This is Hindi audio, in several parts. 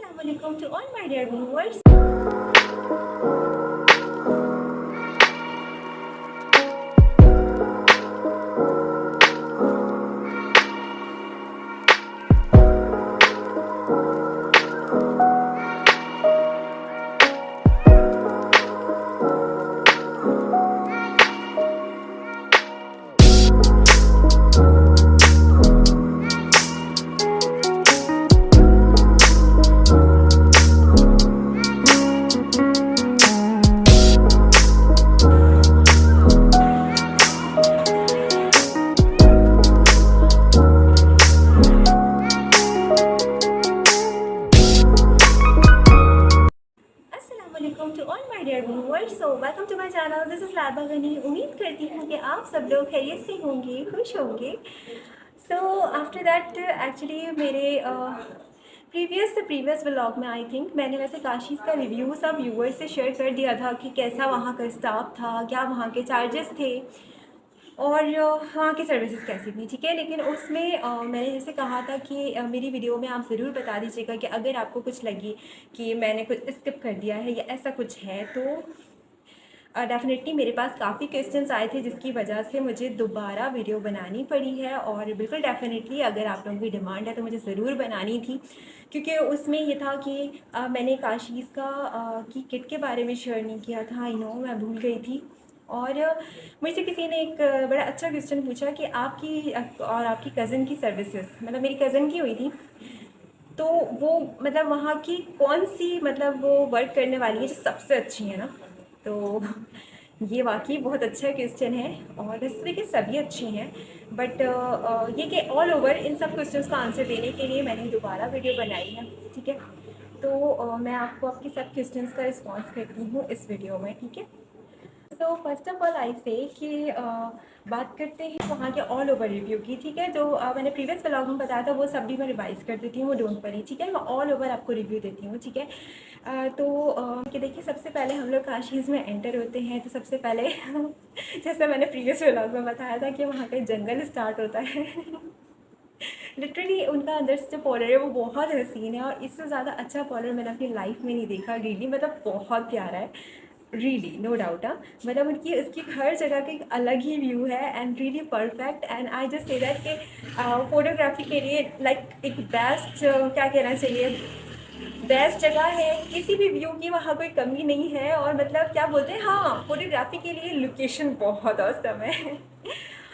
Assalamualaikum to all my dear viewers. Assalamualaikum to all my dear viewers. So welcome to my channel. This is लाबा गनी. उम्मीद करती हूँ कि आप सब लोग खैरियत से होंगे, खुश होंगे. So after that actually मेरे प्रीवियस व्लॉग में आई थिंक मैंने वैसे काशीज़ का रिव्यू सब व्यूअर्स से शेयर कर दिया था कि कैसा वहाँ का स्टाफ था, क्या वहाँ के चार्जेस थे और वहाँ की सर्विसेज कैसी थी. ठीक है, लेकिन उसमें मैंने जैसे कहा था कि मेरी वीडियो में आप ज़रूर बता दीजिएगा कि अगर आपको कुछ लगी कि मैंने कुछ स्किप कर दिया है या ऐसा कुछ है तो डेफ़िनेटली मेरे पास काफ़ी क्वेश्चंस आए थे जिसकी वजह से मुझे दोबारा वीडियो बनानी पड़ी है. और बिल्कुल डेफ़िनेटली अगर आप लोगों की डिमांड है तो मुझे ज़रूर बनानी थी, क्योंकि उसमें ये था कि मैंने काशीज़ का की किट के बारे में शेयर नहीं किया था. आई नो मैं भूल गई थी. और मुझसे किसी ने एक बड़ा अच्छा क्वेश्चन पूछा कि आपकी और आपकी कज़न की सर्विसेज, मतलब मेरी कज़न की हुई थी, तो वो मतलब वहाँ की कौन सी मतलब वो वर्क करने वाली है जो सबसे अच्छी है ना. तो ये वाकई बहुत अच्छा क्वेश्चन है और इस तरीके सभी अच्छी हैं, बट ये कि ऑल ओवर इन सब क्वेश्चंस का आंसर देने के लिए मैंने दोबारा वीडियो बनाई है. ठीक है, तो मैं आपको आपकी सब क्वेश्चंस का रिस्पॉन्स करती हूँ इस वीडियो में. ठीक है, तो फर्स्ट ऑफ ऑल आई से कि बात करते हैं वहाँ के ऑल ओवर रिव्यू की. ठीक है, जो मैंने प्रीवियस व्लॉग में बताया था वो सब भी मैं रिवाइज़ कर देती हूँ, डोंट वरी. ठीक है, मैं ऑल ओवर आपको रिव्यू देती हूँ. ठीक है, कि देखिए सबसे पहले हम लोग काशीज़ में एंटर होते हैं तो सबसे पहले जैसे मैंने प्रीवियस व्लॉग में बताया था कि वहाँ का जंगल स्टार्ट होता है. लिटरली उनका अंदर से जो पॉलर है वो बहुत हसीन है और इससे ज़्यादा अच्छा पॉलर मैंने अपनी लाइफ में नहीं देखा. रियली मतलब बहुत प्यारा है, रियली नो डाउट. मतलब उनकी उसकी हर जगह का एक अलग ही व्यू है and really perfect. And I just say that कि फोटोग्राफी के लिए लाइक एक बेस्ट क्या कहना चाहिए, बेस्ट जगह है. किसी भी व्यू की वहाँ कोई कमी नहीं है. और मतलब क्या बोलते हैं, हाँ फोटोग्राफी के लिए लोकेशन बहुत औसम है.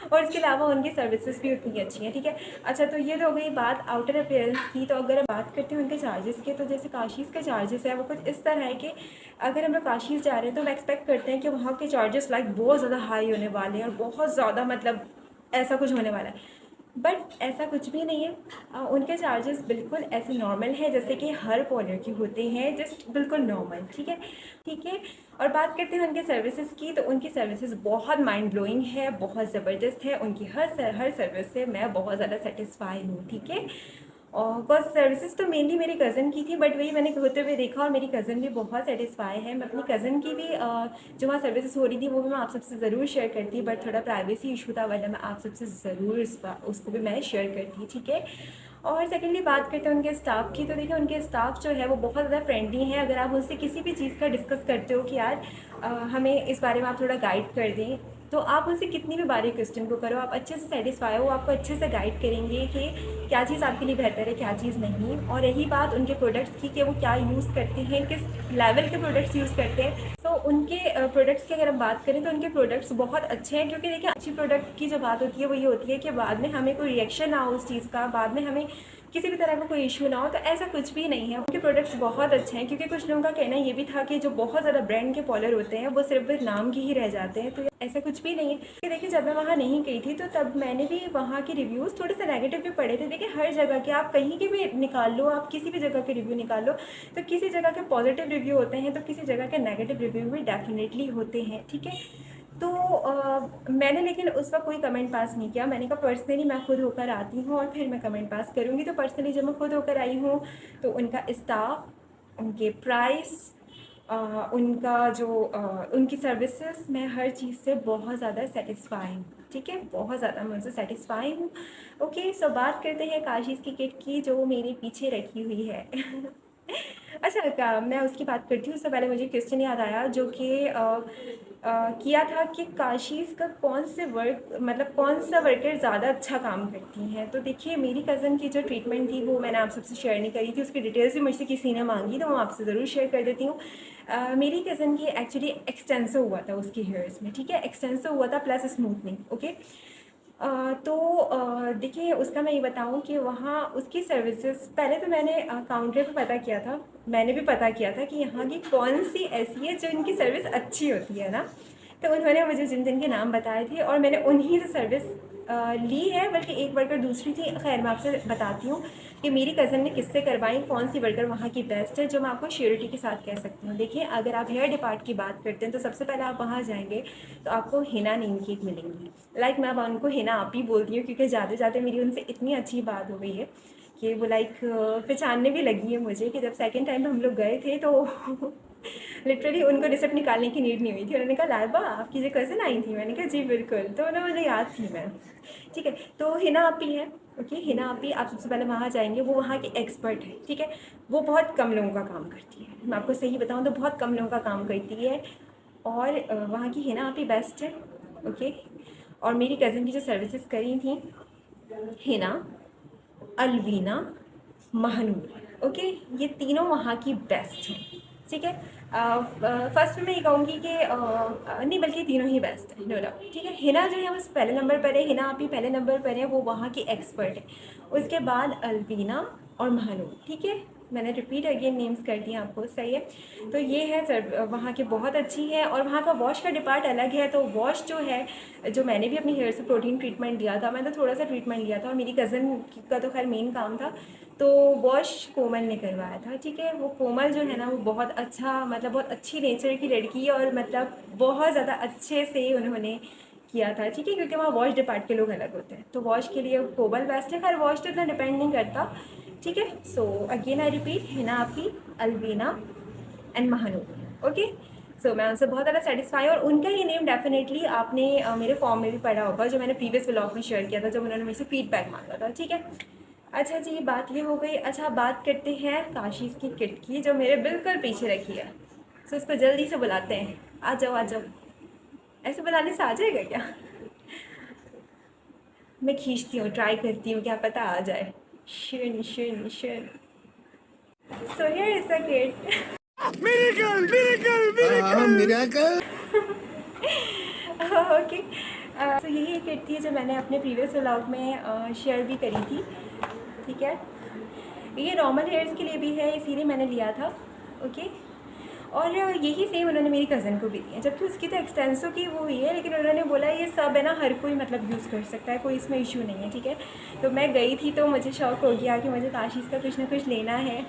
और इसके अलावा उनकी सर्विसेज भी उतनी अच्छी हैं. ठीक है, अच्छा तो ये तो हो गई बात आउटर अपीयरेंस की. तो अगर हम बात करते हैं उनके चार्जेस के, तो जैसे काशीज़ के चार्जेस है वो कुछ इस तरह है कि अगर हम लोग काशीज़ जा रहे हैं तो हम एक्सपेक्ट करते हैं कि वहाँ के चार्जेस लाइक बहुत ज़्यादा हाई होने वाले हैं और बहुत ज़्यादा मतलब ऐसा कुछ होने वाला है, बट ऐसा कुछ भी नहीं है. उनके चार्जेस बिल्कुल ऐसे नॉर्मल है जैसे कि हर पॉलर के होते हैं, जस्ट बिल्कुल नॉर्मल. ठीक है, ठीक है. और बात करते हैं उनके सर्विसेज की, तो उनकी सर्विसेज बहुत माइंड ब्लोइंग है, बहुत ज़बरदस्त है. उनकी हर सर्विस से मैं बहुत ज़्यादा सेटिस्फाई हूँ. ठीक है, और बस सर्विसेज तो मेनली मेरी कज़न की थी, बट वही मैंने होते हुए देखा और मेरी कज़न भी बहुत सेटिस्फाई है. मैं अपनी कज़न की भी जो वहाँ सर्विसेज हो रही थी वो भी मैं आप सबसे ज़रूर शेयर करती, बट थोड़ा प्राइवेसी इशू था वरना मैं आप सबसे ज़रूर उसको भी मैं शेयर करती. ठीक है, और सेकेंडली बात करते हैं उनके स्टाफ की. तो देखिए उनके स्टाफ जो है वो बहुत ज़्यादा फ्रेंडली हैं. अगर आप उनसे किसी भी चीज़ का डिस्कस करते हो कि यार हमें इस बारे में आप थोड़ा गाइड कर दें, तो आप उनसे कितनी भी बारी क्वेश्चन को करो, आप अच्छे से सेटिस्फाई हो, आपको अच्छे से गाइड करेंगे कि क्या चीज़ आपके लिए बेहतर है, क्या चीज़ नहीं. और रही बात उनके प्रोडक्ट्स की कि वो क्या यूज़ करते हैं, किस लेवल के प्रोडक्ट्स यूज़ करते हैं, तो उनके प्रोडक्ट्स की अगर हम बात करें तो उनके प्रोडक्ट्स बहुत अच्छे हैं. क्योंकि देखिए अच्छी प्रोडक्ट की जो बात होती है वो ये होती है कि बाद में हमें कोई रिएक्शन ना हो उस चीज़ का, बाद में हमें किसी भी तरह का कोई इशू ना हो. तो ऐसा कुछ भी नहीं है, उनके प्रोडक्ट्स बहुत अच्छे हैं. क्योंकि कुछ लोगों का कहना ये भी था कि जो बहुत ज़्यादा ब्रांड के पॉलर होते हैं वो सिर्फ नाम की ही रह जाते हैं, तो ऐसा कुछ भी नहीं है. कि देखिए जब मैं वहाँ नहीं गई थी तो तब मैंने भी वहाँ के रिव्यूज़ थोड़े से नेगेटिव भी पढ़े थे. देखिए हर जगह के आप कहीं के भी निकाल लो, आप किसी भी जगह के रिव्यू निकाल लो, तो किसी जगह के पॉजिटिव रिव्यू होते हैं तो किसी जगह के नेगेटिव रिव्यू भी डेफिनेटली होते हैं. ठीक है, तो मैंने लेकिन उस वक्त कोई कमेंट पास नहीं किया. मैंने कहा पर्सनली मैं खुद होकर आती हूँ और फिर मैं कमेंट पास करूँगी. तो पर्सनली जब मैं खुद होकर आई हूँ तो उनका स्टाफ, उनके प्राइस, उनका जो उनकी सर्विसेज, मैं हर चीज़ से बहुत ज़्यादा सेटिस्फाई हूँ. ठीक है, बहुत ज़्यादा मैं उनसे सेटिस्फाई हूँ. ओके, सो बात करते हैं काशीज़ की किट की जो मेरे पीछे रखी हुई है. अच्छा, मैं उसकी बात करती हूँ। उससे पहले मुझे क्वेश्चन याद आया जो कि किया था कि काशीज़ का कौन से वर्क मतलब कौन सा वर्कर ज़्यादा अच्छा काम करती हैं। तो देखिए, मेरी कज़न की जो ट्रीटमेंट थी वो मैंने आप सबसे शेयर नहीं करी थी, उसकी डिटेल्स भी मुझसे किसी ने मांगी, तो मैं आपसे ज़रूर शेयर कर देती हूँ। मेरी कज़न की एक्चुअली एक्सटेंसो हुआ था उसकी हेयर्स में, ठीक है, एक्सटेंसो हुआ था प्लस स्मूथनिंग, ओके। तो देखिए, उसका मैं ये बताऊँ कि वहाँ उसकी सर्विसेज पहले तो मैंने काउंटर पे पता किया था। मैंने भी पता किया था कि यहाँ की कौन-सी ऐसी है जो इनकी सर्विस अच्छी होती है ना। तो उन्होंने मुझे जिन-जिन के नाम बताए थे और मैंने उन्हीं से सर्विस ली है, बल्कि एक वर्कर दूसरी थी। ख़ैर, मैं आपसे बताती हूँ कि मेरी कज़न ने किससे करवाई, कौन-सी वर्कर वहाँ की बेस्ट है, जो मैं आपको श्योरिटी के साथ कह सकती हूँ। देखिए, अगर आप हेयर डिपार्ट की बात करते हैं तो सबसे पहले आप वहाँ जाएँगे तो आपको हिना नेम की एक मिलेंगी। लाइक मैं अब उनको हिना आप ही बोलती हूँ, क्योंकि जाते-जाते मेरी उनसे इतनी अच्छी बात हो गई है कि वो लाइक पहचानने भी लगी है मुझे, कि जब सेकंड टाइम हम लोग गए थे तो लिटरली उनको रिसिप्ट निकालने की नीड नहीं हुई थी। उन्होंने कहा, लाइबा आपकी जो कज़न आई थी? मैंने कहा जी बिल्कुल। तो उन्हें मुझे याद थी मैं, ठीक है। तो हिना आपी है, ओके। हिना आपी, आप सबसे पहले वहाँ जाएंगे, वो वहाँ की एक्सपर्ट है, ठीक है। वो बहुत कम लोगों का काम करती है, मैं आपको सही बताऊँ तो बहुत कम लोगों का काम करती है। और वहाँ की हिना आपी बेस्ट है, ओके। और मेरी कज़न की जो सर्विसेज करी थी, हिना, अलवीना, महानूर, ओके, ये तीनों वहाँ की बेस्ट हैं, ठीक है। फर्स्ट में मैं ये कहूँगी कि नहीं, बल्कि तीनों ही बेस्ट है, नो डाउट, ठीक है। हिना जो है वो पहले नंबर पर है, हिना आप ही पहले नंबर पर है, वो वहाँ की एक्सपर्ट है। उसके बाद अलवीना और महानूर, ठीक है। मैंने रिपीट अगेन नेम्स कर दिए आपको, सही है। तो ये है सर, वहाँ की बहुत अच्छी है। और वहाँ का वॉश का डिपार्ट अलग है। तो वॉश जो है, जो मैंने भी अपनी हेयर से प्रोटीन ट्रीटमेंट लिया था, मैं तो थोड़ा सा ट्रीटमेंट लिया था और मेरी कज़न का तो खैर मेन काम था, तो वॉश कोमल ने करवाया था, ठीक है। वो कोमल जो है ना, वो बहुत अच्छा, मतलब बहुत अच्छी नेचर की लड़की है, और मतलब बहुत ज़्यादा अच्छे से उन्होंने किया था, ठीक है, क्योंकि वहाँ वॉश डिपार्ट के लोग अलग होते हैं। तो वॉश के लिए कोमल बेस्ट है। खैर, वॉश तो इतना डिपेंड नहीं करता, ठीक है। So again I repeat, Hina आपी, अलवीना एंड महानूर, ओके। सो मैं उनसे बहुत ज़्यादा सेटिस्फाई, और उनका ये नेम डेफिनेटली आपने मेरे फॉर्म में भी पढ़ा होगा, जो मैंने प्रीवियस व्लॉग में शेयर किया था, जब उन्होंने मेरे से फीडबैक मांगा था, ठीक है। अच्छा जी, बात ये हो गई। अच्छा, बात करते हैं काशीज़ की किट की, जो मेरे बिल्कुल पीछे रखी है। सो इसको जल्दी से बुलाते हैं, आ जाओ आ जाओ। ऐसे बुलाने से आ जाएगा क्या? मैं खींचती हूँ, ट्राई करती हूँ, क्या पता आ जाए। शन शन शन। So here is the kit. Miracle! Miracle! Miracle! Miracle! Okay. तो यही एक किट थी जो मैंने अपने प्रीवियस व्लॉग में शेयर भी करी थी, ठीक है। ये नॉर्मल हेयर्स के लिए भी है, इसीलिए मैंने लिया था, ओके। और यही सेम उन्होंने मेरी कज़न को भी दी है, जबकि उसकी तो एक्सटेंसो की वो ही है, लेकिन उन्होंने बोला ये सब है ना, हर कोई मतलब यूज़ कर सकता है, कोई इसमें इशू नहीं है, ठीक है। तो मैं गई थी तो मुझे शौक़ हो गया कि मुझे काशीज़ का कुछ ना कुछ लेना है,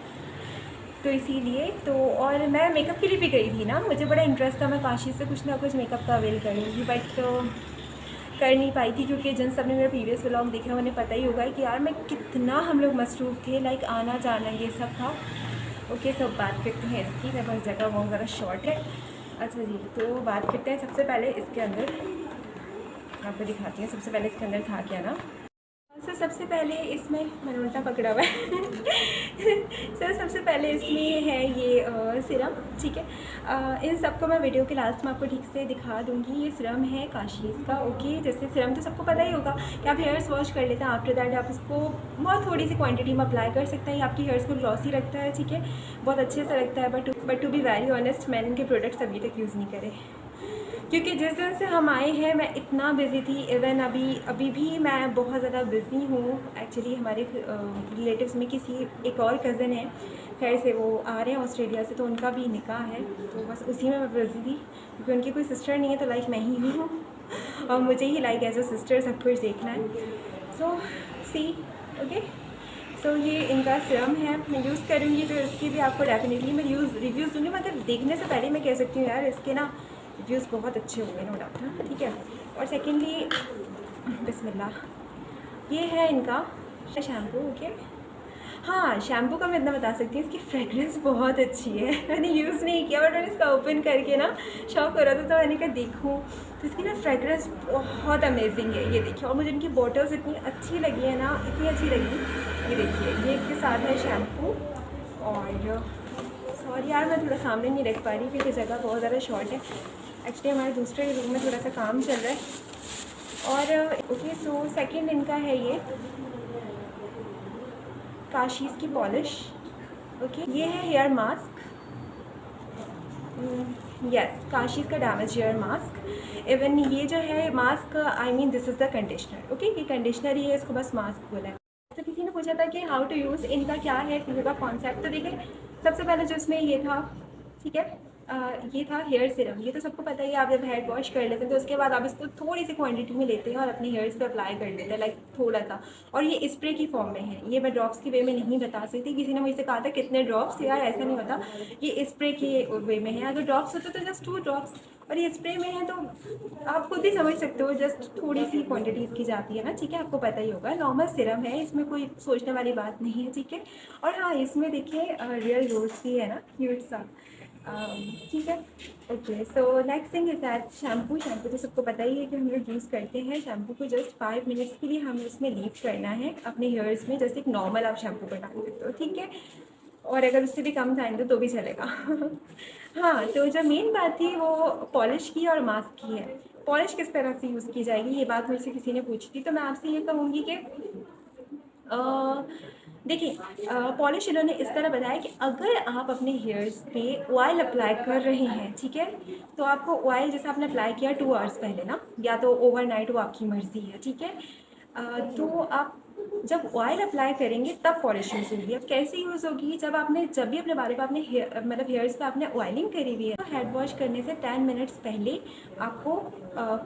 तो इसीलिए तो। और मैं मेकअप के लिए भी गई थी ना, मुझे बड़ा इंटरेस्ट था मैं काशीज़ से कुछ ना कुछ मेकअप का अवेल करूँगी, बट कर नहीं पाई थी, क्योंकि जिन सब ने मेरा प्रीवियस व्लॉग देखा उन्हें पता ही होगा कि यार मैं कितना हम लोग मसरूफ़ थे, लाइक आना जाना ये सब था, ओके। सब बात करते हैं इसकी, मेरे पास जगह बहुत ज़्यादा शॉर्ट है। अच्छा जी, तो बात करते हैं सबसे पहले इसके अंदर, आपको दिखाती हूँ सबसे पहले इसके अंदर था क्या ना। सर सबसे पहले इसमें, मैंने उल्टा पकड़ा हुआ है सर सबसे पहले इसमें है ये सिरम, ठीक है। इन सबको मैं वीडियो के लास्ट में आपको ठीक से दिखा दूँगी। ये सिरम है काशीज़ का, ओके। जैसे सिरम तो सबको पता ही होगा कि आप हेयर्स वॉश कर लेते हैं, आफ्टर दैट आप इसको बहुत थोड़ी सी क्वांटिटी में अप्लाई कर सकते हैं। ये आपकी हेयर्स को ग्लॉसी रखता है, ठीक है, बहुत अच्छे से रखता है। But to be very honest, मैंने इनके प्रोडक्ट्स अभी तक यूज़ नहीं करे, क्योंकि जिस दिन से हम आए हैं मैं इतना बिज़ी थी। इवन अभी भी मैं बहुत ज़्यादा बिज़ी हूँ। एक्चुअली हमारे रिलेटिव्स में किसी एक और कज़न है, खैर से वो आ रहे हैं ऑस्ट्रेलिया से, तो उनका भी निकाह है, तो बस उसी में मैं बिज़ी थी, क्योंकि उनकी कोई सिस्टर नहीं है, तो लाइक मैं ही हूँ और मुझे ही लाइक एज अ सिस्टर सब कुछ देखना है। सो सी, ओके। सो ये इनका सिरम है, मैं यूज़ करूँगी, तो इसकी भी आपको डेफिनेटली मैं रिव्यूज़ दूँगी, मगर देखने से पहले मैं कह सकती हूँ यार इसके ना रिव्यूज़ बहुत अच्छे होंगे, नो डाउट, हाँ, ठीक है। और सेकेंडली, बिस्मिल्लाह, ये है इनका शैम्पू, ओके। हाँ, शैम्पू का मैं इतना बता सकती हूँ, इसकी फ्रेगरेंस बहुत अच्छी है। मैंने यूज़ नहीं किया, बट मैंने इसका ओपन करके ना शौक हो रहा था, तो मैंने कहा देखूँ, तो इसकी ना फ्रेगरेंस बहुत अमेजिंग है, ये देखिए। और मुझे इनकी बॉटल्स इतनी अच्छी लगी है ना, इतनी अच्छी लगी। ये देखिए, ये इसके साथ है शैम्पू, और सॉरी यार मैं थोड़ा सामने नहीं रख पा रही क्योंकि जगह बहुत ज़्यादा शॉर्ट है। एक्चुअली हमारे दूसरे रूम में थोड़ा सा काम चल रहा है। और ओके, सो सेकंड इनका है ये काशीज़ की पॉलिश। ओके, ये है हेयर मास्क। यस, काशीज़ का डैमेज हेयर मास्क। इवन ये जो है mask, I mean this is the conditioner. Okay, ये कंडीशनर ही है, इसको बस मास्क बोला है। तो किसी ने पूछा था कि हाउ टू यूज़, इनका क्या है पूरा कॉन्सेप्ट। तो देखिए, सबसे पहले जो इसमें ये था, ठीक है, ये था हेयर सीरम। ये तो सबको पता ही है, आप जब हेड वॉश कर लेते हैं तो उसके बाद आप इसको थोड़ी सी क्वांटिटी में लेते हैं और अपने हेयर्स पे अप्लाई कर देते हैं, लाइक थोड़ा सा। और ये स्प्रे की फॉर्म में है, ये मैं ड्रॉप्स की वे में नहीं बता सकती। किसी ने मुझसे कहा था कितने ड्रॉप्स, यार ऐसा नहीं होता, ये स्प्रे के वे में है। अगर ड्रॉप्स होते तो जस्ट 2 ड्रॉप्स, और ये स्प्रे में है तो आप खुद ही समझ सकते हो, जस्ट थोड़ी सी क्वांटिटी इसकी जाती है ना, ठीक है, आपको पता ही होगा। नॉर्मल सिरम है, इसमें कोई सोचने वाली बात नहीं है, ठीक है। और हाँ, इसमें देखिए रियल रोज भी है ना, क्यूट सा, ठीक है। Okay, so next thing is that shampoo. Shampoo तो सबको पता ही है कि हम लोग यूज़ करते हैं। शैम्पू को जस्ट 5 मिनट्स के लिए हमें उसमें लीव करना है अपने हेयर्स में, जैसे एक नॉर्मल आप शैम्पू को डाल सकते हो, ठीक है। और अगर उससे भी कम टाइम दो तो भी चलेगा। हाँ, तो जो मेन बात थी वो पॉलिश की और मास्क की है। पॉलिश किस तरह से यूज़ की जाएगी, ये बात मुझसे किसी ने पूछी थी, तो मैं आपसे ये कहूँगी कि देखिए, पॉलिश इन्होंने इस तरह बताया कि अगर आप अपने हेयर्स पे ऑयल अप्लाई कर रहे हैं, ठीक है, तो आपको ऑयल जैसे आपने अप्लाई किया 2 आवर्स पहले ना, या तो ओवरनाइट, वो आपकी मर्ज़ी है, ठीक है। तो आप जब ऑयल अप्लाई करेंगे तब पॉलिश यूज़ होगी। अब कैसे यूज़ होगी, जब भी अपने बालों पे आपने मतलब हेयर्स पे आपने ऑयलिंग करी हुई है, तो हेड वॉश करने से 10 मिनट्स पहले आपको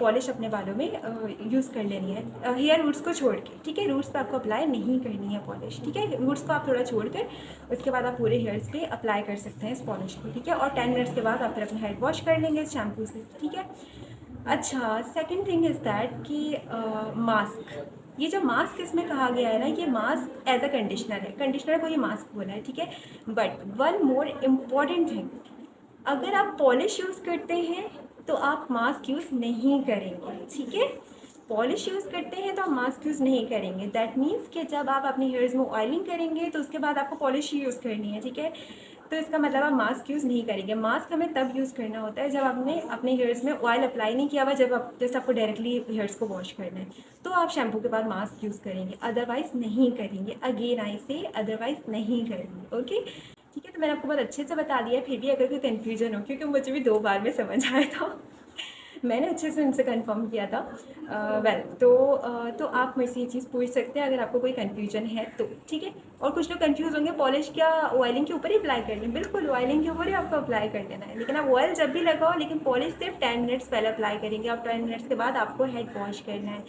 पॉलिश अपने बालों में यूज़ कर लेनी है, हेयर रूट्स को छोड़ के, ठीक है। रूट्स पे आपको अप्लाई नहीं करनी है पॉलिश, ठीक है। रूट्स को आप थोड़ा छोड़ कर उसके बाद आप पूरे हेयर्स पे अप्लाई कर सकते हैं इस पॉलिश को, ठीक है। और 10 मिनट्स के बाद आप फिर अपना हेड वॉश कर लेंगे इस शैम्पू से, ठीक है। अच्छा, सेकंड थिंग इज़ दैट कि मास्क, ये जो मास्क इसमें कहा गया है ना, ये मास्क एज अ कंडीशनर है, कंडीशनर को ये मास्क बोला है, ठीक है। But one more important thing, अगर आप पॉलिश यूज़ करते हैं तो आप मास्क यूज़ नहीं करेंगे, ठीक है। पॉलिश यूज़ करते हैं तो आप मास्क यूज़ नहीं करेंगे। दैट मीन्स कि जब आप अपने हेयर्स में ऑयलिंग करेंगे तो उसके बाद आपको पॉलिश ही यूज़ करनी है, ठीक है। तो इसका मतलब आप मास्क यूज़ नहीं करेंगे। मास्क हमें तब यूज़ करना होता है जब आपने अपने हेयर्स में ऑयल अप्लाई नहीं किया हुआ, जैसे आपको डायरेक्टली हेयर्स को वॉश करना है, तो आप शैम्पू के बाद मास्क यूज़ करेंगे, अदरवाइज़ नहीं करेंगे। अगेन आई से अदरवाइज़ नहीं करेंगे, ओके, ठीक है। तो मैंने आपको बहुत अच्छे से बता दिया, फिर भी अगर कोई कन्फ्यूजन हो, क्योंकि मुझे भी 2 बार में समझ आया था, मैंने अच्छे से उनसे कंफर्म किया था। तो आप मुझसे ये चीज़ पूछ सकते हैं अगर आपको कोई कन्फ्यूजन है तो, ठीक है। और कुछ लोग कंफ्यूज होंगे, पॉलिश क्या ऑयलिंग के ऊपर ही अप्लाई करनी है? बिल्कुल, ऑयलिंग के ऊपर ही आपको अप्लाई कर देना है, लेकिन आप ऑयल जब भी लगाओ, लेकिन पॉलिश सिर्फ 10 मिनट्स पहले अप्लाई करेंगे और 10 मिनट्स के बाद आपको हेड वॉश करना है।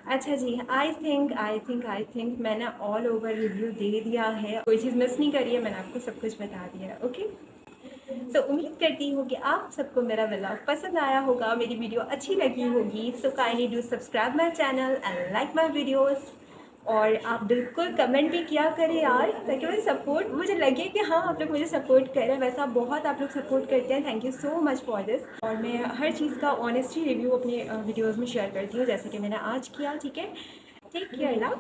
अच्छा जी, आई थिंक मैंने ऑल ओवर रिव्यू दे दिया है, कोई चीज़ मिस नहीं करी है, मैंने आपको सब कुछ बता दिया है, ओके। सो उम्मीद करती हूँ कि आप सबको मेरा व्लॉग पसंद आया होगा, मेरी वीडियो अच्छी लगी होगी। So kindly do subscribe my channel and like my videos. और आप बिल्कुल कमेंट भी किया करें यार, ताकि मुझे लगे कि हाँ आप लोग मुझे सपोर्ट कर रहे हैं। वैसा बहुत आप लोग सपोर्ट करते हैं, thank you so much for this. और मैं हर चीज़ का ऑनेस्टली रिव्यू अपने वीडियोज़ में शेयर करती हूँ, जैसे कि मैंने आज किया, ठीक है। Take care, love.